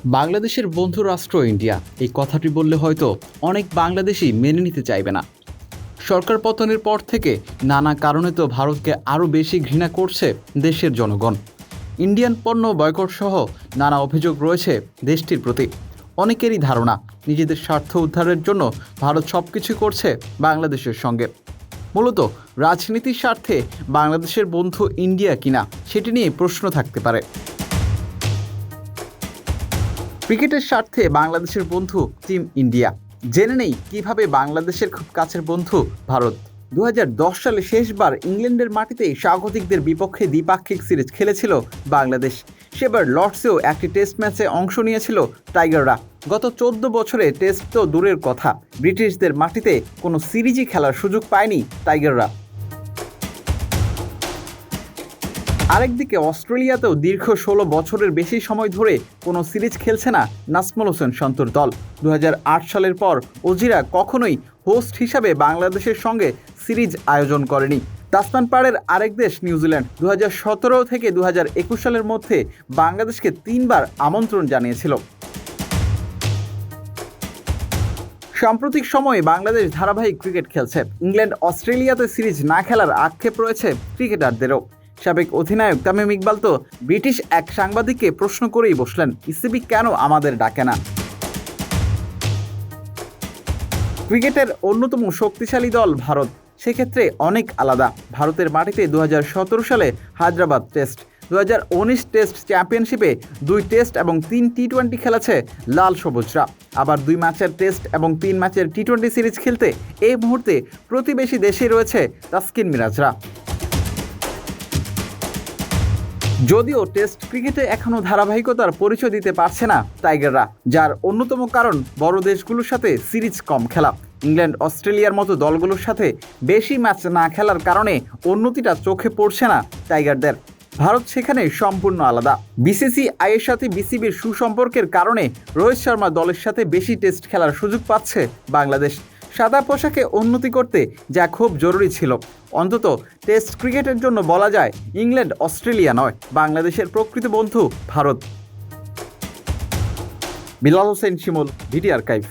বাংলাদেশের বন্ধু রাষ্ট্র ইন্ডিয়া এই কথাটি বললে হয়তো অনেক বাংলাদেশি মেনে নিতে চাইবে না। সরকার পতনের পর থেকে নানা কারণে তো ভারতকে আরও বেশি ঘৃণা করছে দেশের জনগণ। ইন্ডিয়ান পণ্য বয়কট সহ নানা অভিযোগ রয়েছে দেশটির প্রতি। অনেকেরই ধারণা নিজেদের স্বার্থ উদ্ধারের জন্য ভারত সব কিছু করছে বাংলাদেশের সঙ্গে। মূলত রাজনীতির স্বার্থে বাংলাদেশের বন্ধু ইন্ডিয়া কিনা সেটি নিয়ে প্রশ্ন থাকতে পারে। ক্রিকেটের স্বার্থে বাংলাদেশের বন্ধু টিম ইন্ডিয়া। জেনে নেই কিভাবে বাংলাদেশের খুব কাছের বন্ধু ভারত। 2010 সালে শেষবার ইংল্যান্ডের মাটিতে স্বাগতিকদের বিপক্ষে দ্বিপাক্ষিক সিরিজ খেলেছিল বাংলাদেশ। সেবার লর্ডসেও একটি টেস্ট ম্যাচে অংশ নিয়েছিল টাইগাররা। গত 14 বছরে টেস্ট তো দূরের কথা, ব্রিটিশদের মাটিতে কোনো সিরিজই খেলার সুযোগ পায়নি টাইগাররা। আরেকদিকে অস্ট্রেলিয়াতেও দীর্ঘ 16 বছরের বেশি সময় ধরে কোনো সিরিজ খেলছে না নাজমুল হোসেন শান্তর দল। 2008 সালের পর অজিরা কখনোই হোস্ট হিসাবে বাংলাদেশের সঙ্গে সিরিজ আয়োজন করেনি। তাসমান পাড়ের আরেক দেশ নিউজিল্যান্ড 2017 থেকে 2021 সালের মধ্যে বাংলাদেশকে 3 বার আমন্ত্রণ জানিয়েছিল। সাম্প্রতিক সময়ে বাংলাদেশ ধারাবাহিক ক্রিকেট খেলছে। ইংল্যান্ড অস্ট্রেলিয়াতে সিরিজ না খেলার আক্ষেপ রয়েছে ক্রিকেটারদেরও। সাবেক অধিনায়ক তামিম ইকবাল তো ব্রিটিশ এক সাংবাদিককে প্রশ্ন করেই বসলেন, ইসিবি কেন আমাদের ডাকে না। ক্রিকেটের অন্যতম শক্তিশালী দল ভারত, সেক্ষেত্রে অনেক আলাদা। ভারতের মাটিতে 2017 সালে হায়দ্রাবাদ টেস্ট, 2019 টেস্ট চ্যাম্পিয়নশিপে 2 টেস্ট এবং 3 টি-20 খেলেছে লাল সবুজরা। আবার 2 ম্যাচের টেস্ট এবং 3 ম্যাচের টি-20 সিরিজ খেলতে এই মুহূর্তে প্রতিবেশী দেশে রয়েছে তাসকিন মিরাজরা। যদিও টেস্ট ক্রিকেটে এখনও ধারাবাহিকতার পরিচয় দিতে পারছে না টাইগাররা, যার অন্যতম কারণ বড় দেশগুলোর সাথে সিরিজ কম খেলা। ইংল্যান্ড অস্ট্রেলিয়ার মতো দলগুলোর সাথে বেশি ম্যাচ না খেলার কারণে উন্নতিটা চোখে পড়ছে না টাইগারদের। ভারত সেখানে সম্পূর্ণ আলাদা। বিসিসিআইয়ের সাথে বিসিবির সুসম্পর্কের কারণে রোহিত শর্মা দলের সাথে বেশি টেস্ট খেলার সুযোগ পাচ্ছে বাংলাদেশ। সাদা পোশাকে উন্নতি করতে যা খুব জরুরি ছিল। অন্তত টেস্ট ক্রিকেটের জন্য বলা যায় ইংল্যান্ড অস্ট্রেলিয়া নয়, বাংলাদেশের প্রকৃত বন্ধু ভারত। বিলাল হোসেন শিমুল, ভিটি আর্কাইভ।